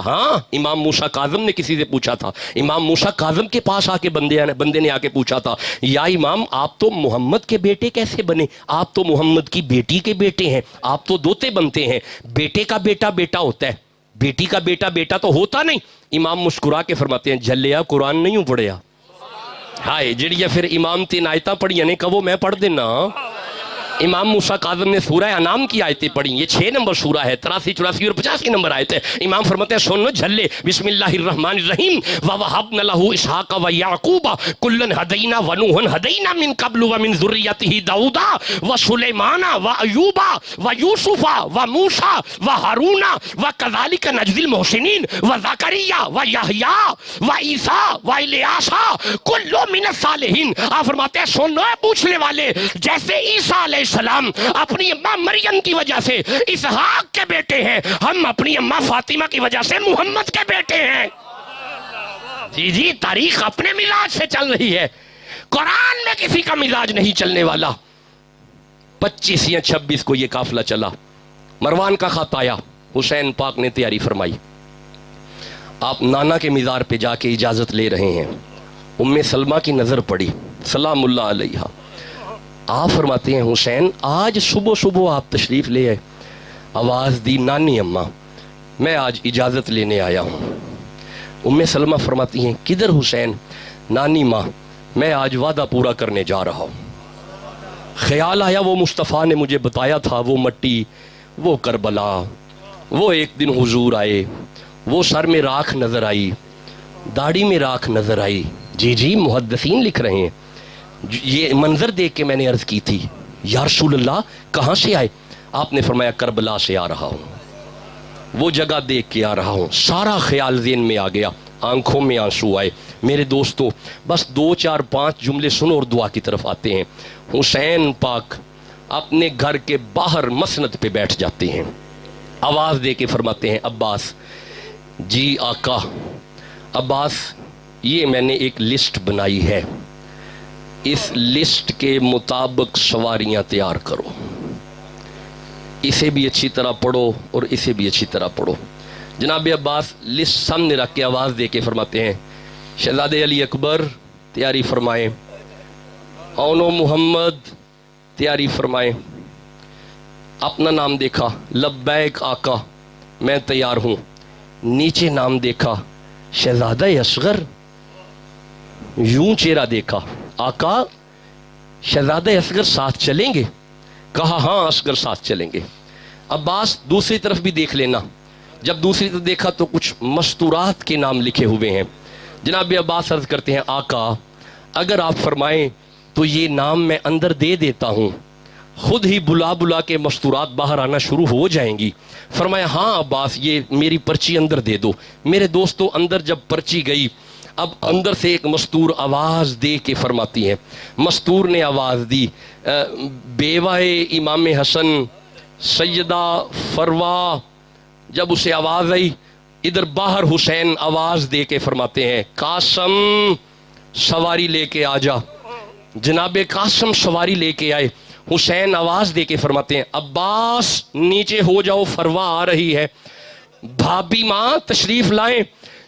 ہاں امام موسیٰ کاظم نے کسی سے پوچھا تھا، امام موسیٰ کاظم کے پاس آ کے بندے نے آ کے پوچھا تھا، یا امام آپ تو محمد کے بیٹے کیسے بنے؟ آپ تو محمد کی بیٹی کے بیٹے ہیں، آپ تو دوتے بنتے ہیں، بیٹے کا بیٹا بیٹا ہوتا ہے، بیٹی کا بیٹا بیٹا تو ہوتا نہیں۔ امام مسکرا کے فرماتے ہیں جھلیا قرآن نہیں ہوں پڑھیا، ہائے جڑیا پھر امام تین آیتاں پڑھی یعنی کہو میں پڑھ دینا۔ امام موسیٰ کاظم نے سورہ انعام کی آیتیں پڑھی، یہ 6 نمبر سورہ ہے، 83 84 اور 85 نمبر آیت ہے۔ امام فرماتے ہیں سنو جھلے، بسم اللہ الرحمن الرحیم، وَوَهَبْنَ لَهُ إِسْحَاقَ وَيَعْقُوبَ كُلًّا هَدَيْنَا وَنُوحًا هَدَيْنَا مِن قَبْلُ وَمِن ذُرِّيَّتِهِ دَاوُودَ وَسُلَيْمَانَ وَأَيُّوبَ وَيُوسُفَ وَمُوسَى وَهَارُونَ وَكَذَلِكَ نَجْزِي الْمُحْسِنِينَ وَزَكَرِيَّا وَيَحْيَىٰ وَعِیسَىٰ وَإِلیاسَ كُلٌّ مِّنَ الصَّالِحِینَ۔ آپ فرماتے ہیں سنو پوچھنے والے، جیسے عیسیٰ علیہ السلام اپنی اماں مریم کی وجہ سے اسحاق کے بیٹے ہیں، ہم اپنی اماں فاطمہ کی وجہ سے محمد کے بیٹے ہیں۔ جی تاریخ اپنے مزاج سے چل رہی ہے، قرآن میں کسی کا مزاج نہیں چلنے والا۔ 25 یا 26 کو یہ قافلہ چلا، مروان کا خط آیا، حسین پاک نے تیاری فرمائی، آپ نانا کے مزار پہ جا کے اجازت لے رہے ہیں، ام سلمہ کی نظر پڑی سلام اللہ علیہا، آپ فرماتے ہیں حسین آج صبح صبح آپ تشریف لے آئے، آواز دی نانی اماں میں آج اجازت لینے آیا ہوں۔ ام سلمہ فرماتی ہیں کدھر حسین؟ نانی ماں میں آج وعدہ پورا کرنے جا رہا ہوں، خیال آیا وہ مصطفیٰ نے مجھے بتایا تھا، وہ مٹی، وہ کربلا، وہ ایک دن حضور آئے، وہ سر میں راکھ نظر آئی، داڑھی میں راکھ نظر آئی۔ جی محدثین لکھ رہے ہیں یہ منظر دیکھ کے میں نے عرض کی تھی یا رسول اللہ کہاں سے آئے؟ آپ نے فرمایا کربلا سے آ رہا ہوں، وہ جگہ دیکھ کے آ رہا ہوں۔ سارا خیال ذہن میں آ گیا، آنکھوں میں آنسو آئے۔ میرے دوستو بس 2 4 5 جملے سنو اور دعا کی طرف آتے ہیں۔ حسین پاک اپنے گھر کے باہر مسند پہ بیٹھ جاتے ہیں، آواز دے کے فرماتے ہیں عباس، جی آقا عباس یہ میں نے ایک لسٹ بنائی ہے، اس لسٹ کے مطابق سواریاں تیار کرو، اسے بھی اچھی طرح پڑھو اور اسے بھی اچھی طرح پڑھو۔ جناب عباس لسٹ سامنے رکھ کے آواز دے کے فرماتے ہیں شہزادے علی اکبر تیاری فرمائیں، اونو محمد تیاری فرمائیں۔ اپنا نام دیکھا، لبیک آقا میں تیار ہوں۔ نیچے نام دیکھا، شہزادہ اصغر، یوں چہرہ دیکھا، آقا شہزادہ اصغر ساتھ چلیں گے؟ کہا ہاں اصغر ساتھ چلیں گے۔ عباس دوسری طرف بھی دیکھ لینا۔ جب دوسری طرف دیکھا تو کچھ مستورات کے نام لکھے ہوئے ہیں۔ جناب عباس عرض کرتے ہیں آقا اگر آپ فرمائیں تو یہ نام میں اندر دے دیتا ہوں، خود ہی بلا بلا کے مستورات باہر آنا شروع ہو جائیں گی۔ فرمایا ہاں عباس یہ میری پرچی اندر دے دو۔ میرے دوستو اندر جب پرچی گئی، اب اندر سے ایک مستور آواز دے کے فرماتی ہے، مستور نے آواز دی، بیوہ امام حسن سیدہ فروا۔ جب اسے آواز آئی ادھر باہر حسین آواز دے کے فرماتے ہیں قاسم سواری لے کے آ جا۔ جناب قاسم سواری لے کے آئے۔ حسین آواز دے کے فرماتے ہیں عباس نیچے ہو جاؤ فروا آ رہی ہے۔ بھابی ماں تشریف لائیں۔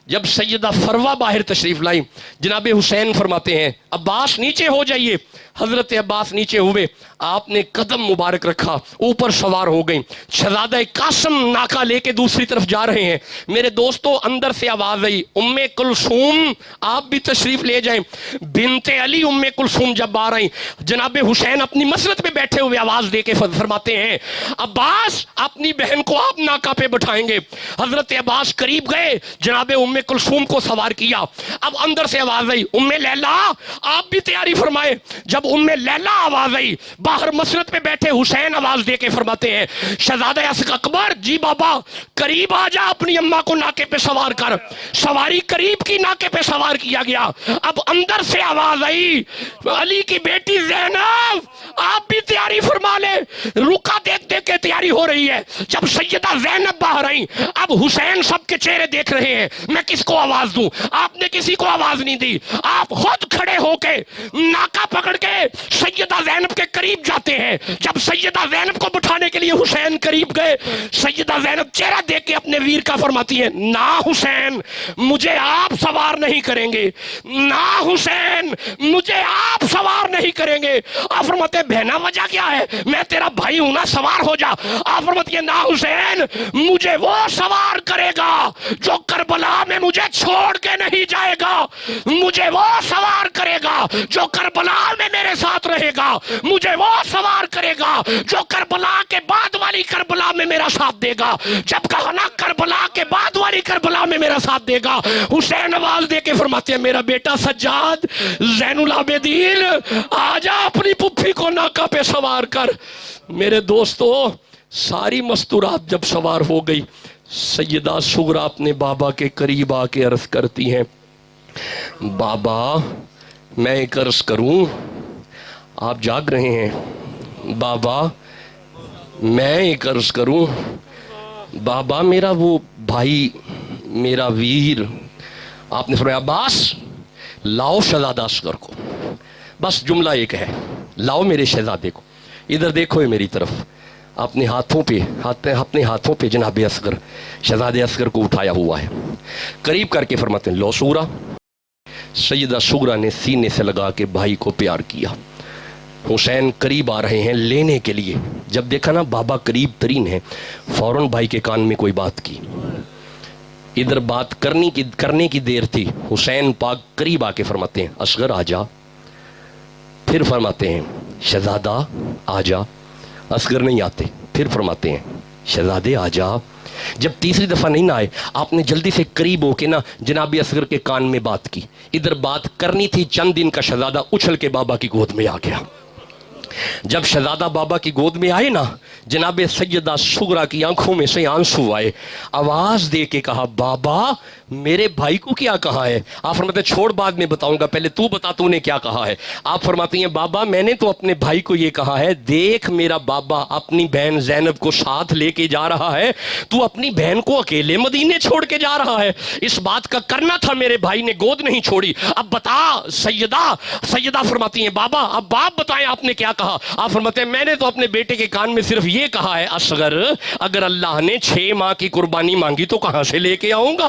جب سیدہ فروا باہر تشریف لائیں جناب حسین فرماتے ہیں عباس نیچے ہو جائیے۔ حضرت عباس نیچے ہوئے، آپ نے قدم مبارک رکھا، اوپر سوار ہو گئیں۔ شہزادہ قاسم ناکہ لے کے دوسری طرف جا رہے ہیں۔ میرے دوستو اندر سے آواز آئی ام کلثوم آپ بھی تشریف لے جائیں۔ بنت علی ام کلثوم جب آ رہی، جناب حسین اپنی مسند پہ بیٹھے ہوئے آواز دے کے فرماتے ہیں عباس اپنی بہن کو آپ ناکہ پہ بٹھائیں گے۔ حضرت عباس قریب گئے، جناب ام کلثوم کو سوار کیا۔ اب اندر سے آواز آئی ام لیلا آپ بھی تیاری فرمائے۔ جب ام لیلا آواز آئی، باہر مسند پہ بیٹھے حسین آواز دے کے فرماتے ہیں شہزادہ اکبر جی بابا قریب آ جا، اپنی اماں کو ناکے پہ سوار کر۔ سواری قریب کی ناکے پہ سوار کیا گیا۔ اب اندر سے آواز آئی علی کی بیٹی زینب آپ بھی تیاری فرما لے۔ رکا دیکھ دیکھ کے تیاری ہو رہی ہے. جب سیدہ زینب باہر آئیں, اب حسین سب کے چہرے دیکھ رہے ہیں, میں کس کو آواز دوں؟ آپ نے کسی کو آواز نہیں دی, آپ خود کھڑے ہو کے ناکا پکڑ کے سیدہ زینب کے قریب جاتے ہیں. جب سیدہ زینب کو بٹھانے کے لیے حسین قریب گئے, سیدہ زینب چہرہ دیکھ کے اپنے ویر کا فرماتی ہیں, نا حسین مجھے آپ سوار نہیں کریں گے, نا حسین مجھے آپ سوار نہیں کریں گے. آپ فرماتے ہیں بہنا وجہ کیا ہے؟ میں تیرا بھائی ہوں نا, سوار ہو جا. آپ فرماتی ہیں نا حسین مجھے وہ سوار کرے گا جو کربلا میں مجھے چھوڑ کے نہیں جائے گا, مجھے وہ سوار کرے گا جو کربلا میں میرے ساتھ رہے گا, مجھے وہ سوار کرے گا جو کربلا کے بعد والی کربلا میں میرا ساتھ دے گا. جب کہا نا کربلا کے بعد والی کربلا میں میرا ساتھ دے گا, حسین آواز دے کے فرماتے ہیں میرا بیٹا سجاد زین العابدین آجا اپنی پپھی کو ناکا پہ سوار کر. میرے دوستو ساری مستورات جب سوار ہو گئی, سیدہ صغریٰ اپنے بابا کے قریب آ کے عرض کرتی ہیں, بابا میں ایک عرض کروں؟ آپ جاگ رہے ہیں. بابا میں ایک عرض کروں؟ بابا میرا وہ بھائی, میرا ویر. آپ نے فرمایا عباس لاؤ شہزادہ اصغر کو. بس جملہ ایک ہے, لاؤ میرے شہزادے کو. ادھر دیکھو میری طرف, اپنے ہاتھوں پہ جناب اصغر شہزادے اصغر کو اٹھایا ہوا ہے. قریب کر کے فرماتے ہیں لو صغریٰ. سیدہ صغریٰ نے سینے سے لگا کے بھائی کو پیار کیا. حسین قریب آ رہے ہیں لینے کے لیے. جب دیکھا نا بابا قریب ترین ہے, فوراً بھائی کے کان میں کوئی بات کی. ادھر بات کرنے کی دیر تھی. حسین پاک قریب آ کے فرماتے ہیں اصغر آ جا. پھر فرماتے ہیں شہزادہ آ جا. اصغر نہیں آتے. پھر فرماتے ہیں شہزادے آ جا. جب تیسری دفعہ نہیں نہ آئے, آپ نے جلدی سے قریب ہو کے نا جناب اصغر کے کان میں بات کی. ادھر بات کرنی تھی, چند دن کا شہزادہ اچھل کے بابا کی گود میں آ گیا. جب شہزادہ بابا کی گود میں آئے نا, جناب سیدہ صغریٰ کی آنکھوں میں سے آنسو آئے. آواز دے کے کہا بابا میرے بھائی کو کیا کہا ہے؟ آپ فرماتے ہیں چھوڑ بعد میں بتاؤں گا, پہلے تو بتا تو نے کیا کہا ہے. آپ فرماتی ہیں بابا میں نے تو اپنے بھائی کو یہ کہا ہے, دیکھ میرا بابا اپنی بہن زینب کو ساتھ لے کے جا رہا ہے, تو اپنی بہن کو اکیلے مدینے چھوڑ کے جا رہا ہے. اس بات کا کرنا تھا, میرے بھائی نے گود نہیں چھوڑی. اب بتا سیدہ فرماتی ہیں بابا اب باپ بتائیں آپ نے کیا کہا. آپ فرماتے ہیں میں نے تو اپنے بیٹے کے کان میں صرف یہ کہا ہے اصغر اگر اللہ نے 6 ماہ کی قربانی مانگی تو کہاں سے لے کے آؤں گا.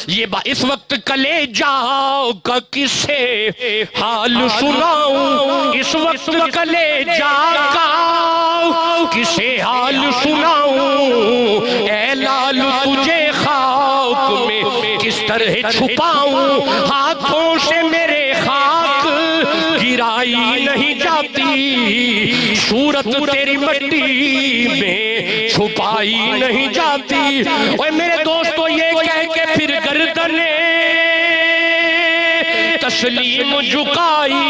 یہ اس وقت کلے جاؤ کا کسے حال سناؤں, اس وقت کلے جاؤ کا کسے حال سناؤں, اے لال تجھے خاک میں کس طرح چھپاؤں, ہاتھوں سے میرے خاک گرائی نہیں جاتی, صورت تیری مٹی میں چھپائی نہیں جاتی. اوے میرے دوستو یہ کہہ کے پھر گردنے تسلیم جھکائی,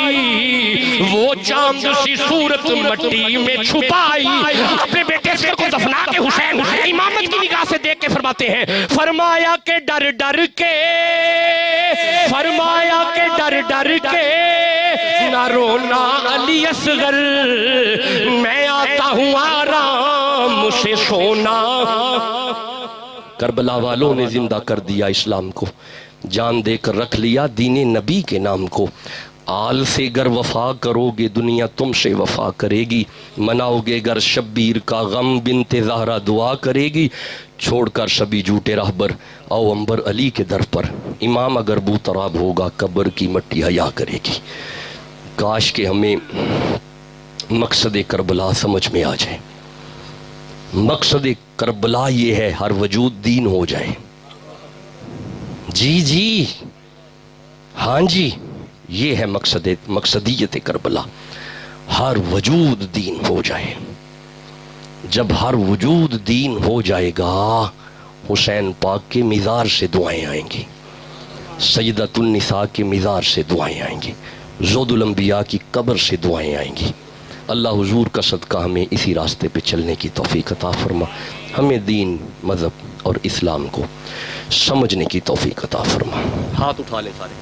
وہ چاند سی صورت مٹی میں چھپائی. اپنے بیٹے اصغر کو دفنا کے حسین امامت کی نگاہ سے دیکھ کے فرماتے ہیں فرمایا کہ ڈر ڈر کے, فرمایا کہ ڈر ڈر کے نہ رونا علی اصغر, میں آتا ہوں آرام سے سونا. کربلا والوں نے زندہ کر دیا اسلام کو, جان دے کر رکھ لیا دین نبی کے نام کو. آل سے گر وفا کرو گے دنیا تم سے وفا کرے گی, مناؤ گے گر شبیر کا غم بنت زہرا دعا کرے گی. چھوڑ کر سبھی جھوٹے راہبر او امبر علی کے در پر, امام اگر بو تراب ہوگا قبر کی مٹی حیا کرے گی. کاش کہ ہمیں مقصد کربلا سمجھ میں آ جائے. مقصد کربلا یہ ہے ہر وجود دین ہو جائے. جی ہاں جی, یہ ہے مقصدیت کربلا, ہر وجود دین ہو جائے. جب ہر وجود دین ہو جائے گا, حسین پاک کے مزار سے دعائیں آئیں گی, سیدۃ النساء کے مزار سے دعائیں آئیں گی, زود الانبیاء کی قبر سے دعائیں آئیں گی. اللہ حضور کا صدقہ ہمیں اسی راستے پہ چلنے کی توفیق عطا فرما, ہمیں دین مذہب اور اسلام کو سمجھنے کی توفیق عطا فرما. ہاتھ اٹھا لیں سارے.